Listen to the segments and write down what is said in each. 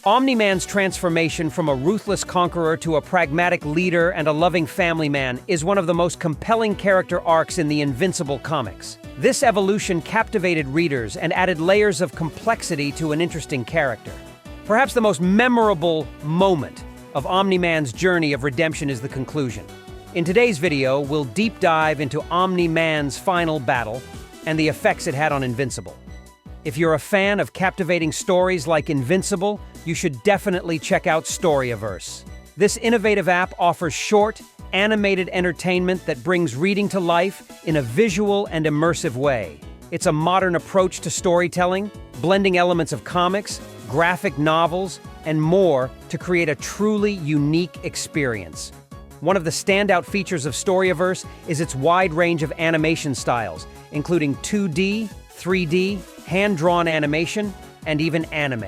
Omni-Man's transformation from a ruthless conqueror to a pragmatic leader and a loving family man is one of the most compelling character arcs in the Invincible comics. This evolution captivated readers and added layers of complexity to an interesting character. Perhaps the most memorable moment of Omni-Man's journey of redemption is the conclusion. In today's video, we'll deep dive into Omni-Man's final battle and the effects it had on Invincible. If you're a fan of captivating stories like Invincible, you should definitely check out Storyverse. This innovative app offers short, animated entertainment that brings reading to life in a visual and immersive way. It's a modern approach to storytelling, blending elements of comics, graphic novels, and more to create a truly unique experience. One of the standout features of Storyverse is its wide range of animation styles, including 2D, 3D, hand-drawn animation, and even anime.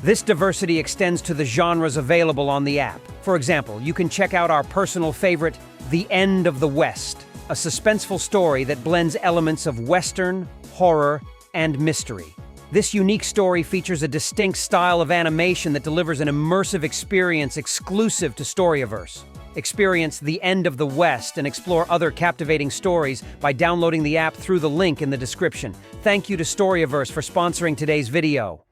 This diversity extends to the genres available on the app. For example, you can check out our personal favorite, The End of the West, a suspenseful story that blends elements of Western, horror, and mystery. This unique story features a distinct style of animation that delivers an immersive experience exclusive to Storyverse. Experience The End of the West and explore other captivating stories by downloading the app through the link in the description. Thank you to Storyverse for sponsoring today's video.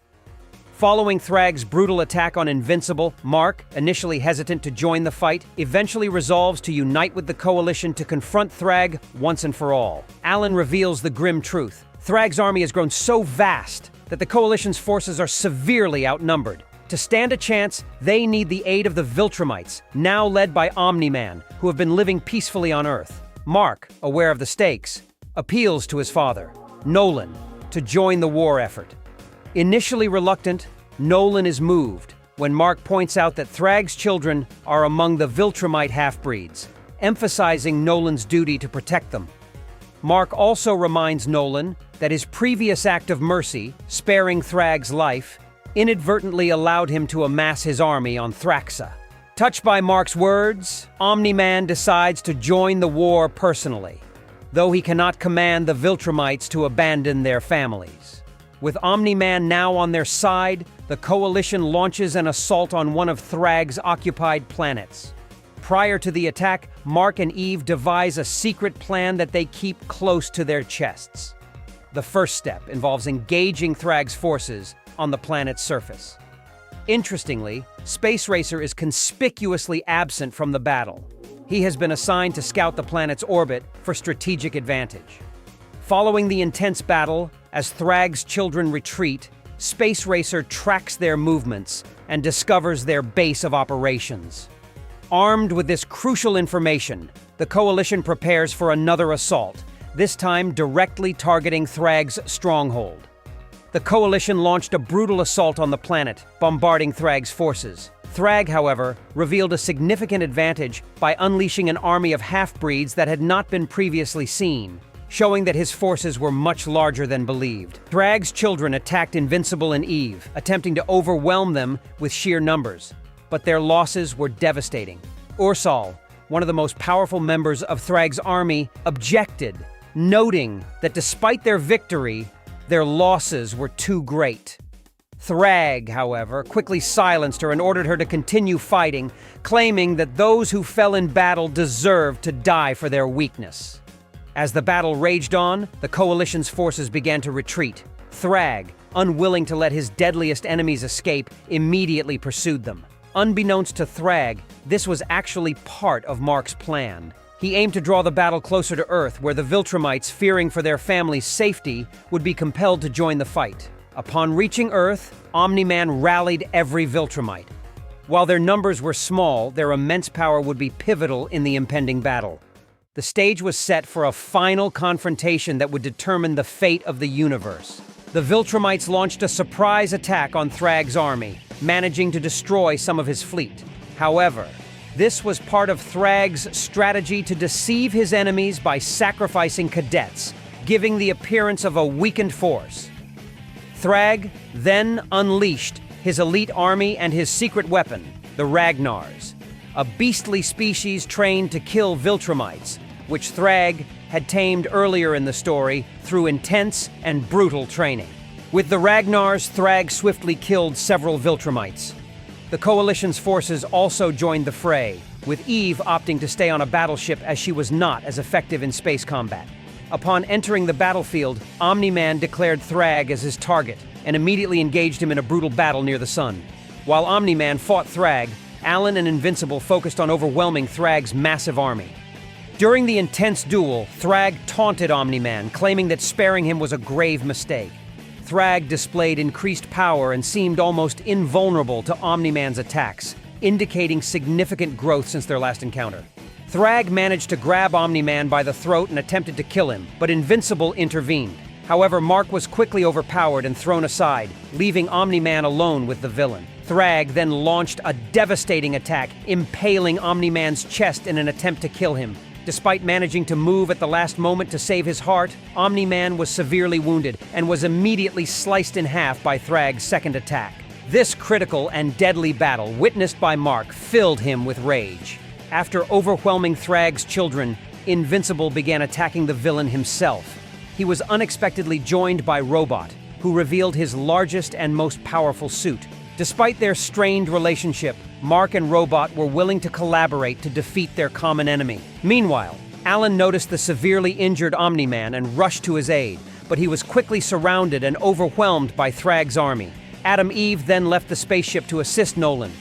Following Thragg's brutal attack on Invincible, Mark, initially hesitant to join the fight, eventually resolves to unite with the Coalition to confront Thragg once and for all. Alan reveals the grim truth. Thragg's army has grown so vast that the Coalition's forces are severely outnumbered. To stand a chance, they need the aid of the Viltrumites, now led by Omni-Man, who have been living peacefully on Earth. Mark, aware of the stakes, appeals to his father, Nolan, to join the war effort. Initially reluctant, Nolan is moved when Mark points out that Thragg's children are among the Viltrumite half-breeds, emphasizing Nolan's duty to protect them. Mark also reminds Nolan that his previous act of mercy, sparing Thragg's life, inadvertently allowed him to amass his army on Thraxa. Touched by Mark's words, Omni-Man decides to join the war personally, though he cannot command the Viltrumites to abandon their families. With Omni-Man now on their side, the Coalition launches an assault on one of Thragg's occupied planets. Prior to the attack, Mark and Eve devise a secret plan that they keep close to their chests. The first step involves engaging Thragg's forces on the planet's surface. Interestingly, Space Racer is conspicuously absent from the battle. He has been assigned to scout the planet's orbit for strategic advantage. Following the intense battle, as Thragg's children retreat, Space Racer tracks their movements and discovers their base of operations. Armed with this crucial information, the Coalition prepares for another assault, this time directly targeting Thragg's stronghold. The Coalition launched a brutal assault on the planet, bombarding Thragg's forces. Thragg, however, revealed a significant advantage by unleashing an army of half-breeds that had not been previously seen, showing that his forces were much larger than believed. Thragg's children attacked Invincible and Eve, attempting to overwhelm them with sheer numbers, but their losses were devastating. Ursal, one of the most powerful members of Thragg's army, objected, noting that despite their victory, their losses were too great. Thragg, however, quickly silenced her and ordered her to continue fighting, claiming that those who fell in battle deserved to die for their weakness. As the battle raged on, the Coalition's forces began to retreat. Thragg, unwilling to let his deadliest enemies escape, immediately pursued them. Unbeknownst to Thragg, this was actually part of Mark's plan. He aimed to draw the battle closer to Earth, where the Viltrumites, fearing for their family's safety, would be compelled to join the fight. Upon reaching Earth, Omni-Man rallied every Viltrumite. While their numbers were small, their immense power would be pivotal in the impending battle. The stage was set for a final confrontation that would determine the fate of the universe. The Viltrumites launched a surprise attack on Thragg's army, managing to destroy some of his fleet. However, this was part of Thragg's strategy to deceive his enemies by sacrificing cadets, giving the appearance of a weakened force. Thragg then unleashed his elite army and his secret weapon, the Ragnars, a beastly species trained to kill Viltrumites, which Thragg had tamed earlier in the story through intense and brutal training. With the Ragnars, Thragg swiftly killed several Viltrumites. The Coalition's forces also joined the fray, with Eve opting to stay on a battleship as she was not as effective in space combat. Upon entering the battlefield, Omni-Man declared Thragg as his target and immediately engaged him in a brutal battle near the sun. While Omni-Man fought Thragg, Alan and Invincible focused on overwhelming Thragg's massive army. During the intense duel, Thragg taunted Omni-Man, claiming that sparing him was a grave mistake. Thragg displayed increased power and seemed almost invulnerable to Omni-Man's attacks, indicating significant growth since their last encounter. Thragg managed to grab Omni-Man by the throat and attempted to kill him, but Invincible intervened. However, Mark was quickly overpowered and thrown aside, leaving Omni-Man alone with the villain. Thragg then launched a devastating attack, impaling Omni-Man's chest in an attempt to kill him. Despite managing to move at the last moment to save his heart, Omni-Man was severely wounded and was immediately sliced in half by Thragg's second attack. This critical and deadly battle, witnessed by Mark, filled him with rage. After overwhelming Thragg's children, Invincible began attacking the villain himself. He was unexpectedly joined by Robot, who revealed his largest and most powerful suit. Despite their strained relationship, Mark and Robot were willing to collaborate to defeat their common enemy. Meanwhile, Alan noticed the severely injured Omni-Man and rushed to his aid, but he was quickly surrounded and overwhelmed by Thragg's army. Adam Eve then left the spaceship to assist Nolan.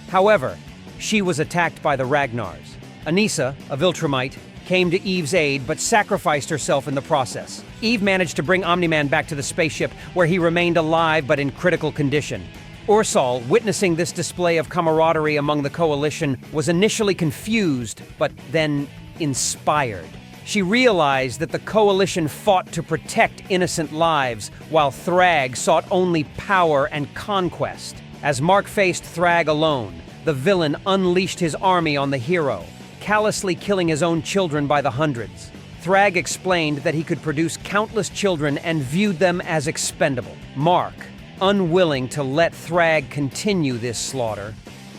However, she was attacked by the Ragnars. Anissa, a Viltrumite, came to Eve's aid but sacrificed herself in the process. Eve managed to bring Omni-Man back to the spaceship, where he remained alive but in critical condition. Ursal, witnessing this display of camaraderie among the Coalition, was initially confused, but then inspired. She realized that the Coalition fought to protect innocent lives, while Thragg sought only power and conquest. As Mark faced Thragg alone, the villain unleashed his army on the hero, callously killing his own children by the hundreds. Thragg explained that he could produce countless children and viewed them as expendable. Mark, unwilling to let Thragg continue this slaughter,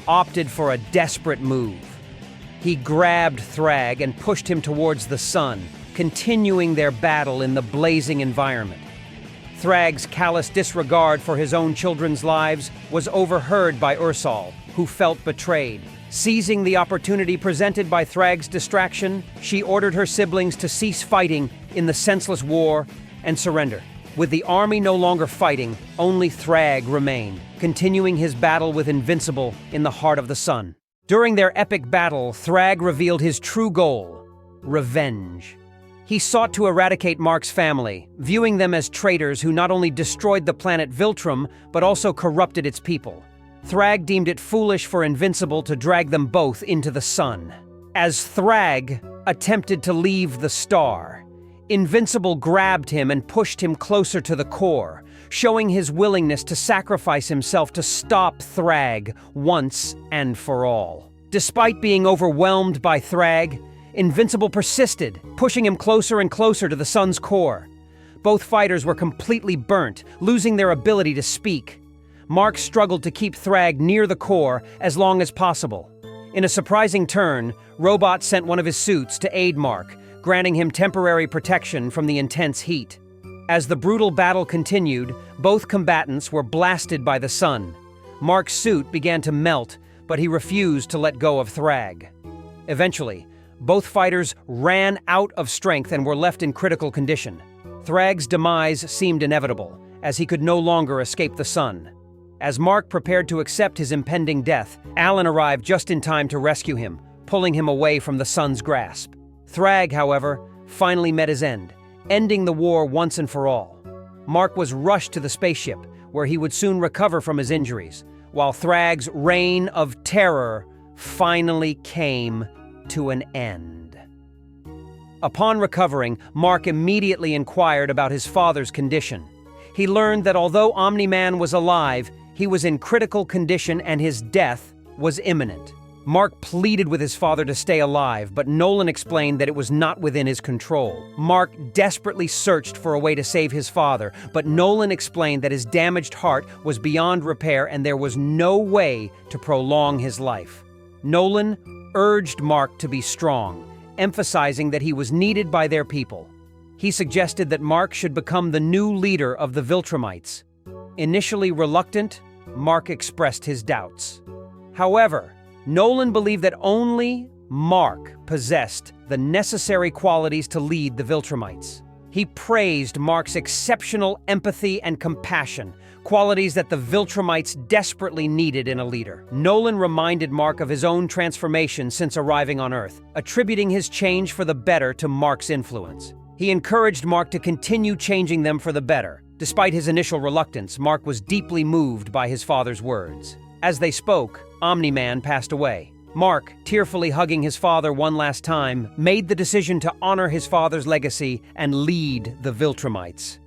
opted for a desperate move. He grabbed Thragg and pushed him towards the sun, continuing their battle in the blazing environment. Thragg's callous disregard for his own children's lives was overheard by Ursal, who felt betrayed. Seizing the opportunity presented by Thragg's distraction, she ordered her siblings to cease fighting in the senseless war and surrender. With the army no longer fighting, only Thragg remained, continuing his battle with Invincible in the heart of the sun. During their epic battle, Thragg revealed his true goal: revenge. He sought to eradicate Mark's family, viewing them as traitors who not only destroyed the planet Viltrum, but also corrupted its people. Thragg deemed it foolish for Invincible to drag them both into the sun. As Thragg attempted to leave the star, Invincible grabbed him and pushed him closer to the core, showing his willingness to sacrifice himself to stop Thragg once and for all. Despite being overwhelmed by Thragg, Invincible persisted, pushing him closer and closer to the sun's core. Both fighters were completely burnt, losing their ability to speak. Mark struggled to keep Thragg near the core as long as possible. In a surprising turn, Robot sent one of his suits to aid Mark, granting him temporary protection from the intense heat. As the brutal battle continued, both combatants were blasted by the sun. Mark's suit began to melt, but he refused to let go of Thragg. Eventually, both fighters ran out of strength and were left in critical condition. Thragg's demise seemed inevitable, as he could no longer escape the sun. As Mark prepared to accept his impending death, Alan arrived just in time to rescue him, pulling him away from the sun's grasp. Thragg, however, finally met his end, ending the war once and for all. Mark was rushed to the spaceship, where he would soon recover from his injuries, while Thragg's reign of terror finally came to an end. Upon recovering, Mark immediately inquired about his father's condition. He learned that although Omni-Man was alive, he was in critical condition and his death was imminent. Mark pleaded with his father to stay alive, but Nolan explained that it was not within his control. Mark desperately searched for a way to save his father, but Nolan explained that his damaged heart was beyond repair and there was no way to prolong his life. Nolan urged Mark to be strong, emphasizing that he was needed by their people. He suggested that Mark should become the new leader of the Viltrumites. Initially reluctant, Mark expressed his doubts. However, Nolan believed that only Mark possessed the necessary qualities to lead the Viltrumites. He praised Mark's exceptional empathy and compassion, qualities that the Viltrumites desperately needed in a leader. Nolan reminded Mark of his own transformation since arriving on Earth, attributing his change for the better to Mark's influence. He encouraged Mark to continue changing them for the better. Despite his initial reluctance, Mark was deeply moved by his father's words. As they spoke, Omni-Man passed away. Mark, tearfully hugging his father one last time, made the decision to honor his father's legacy and lead the Viltrumites.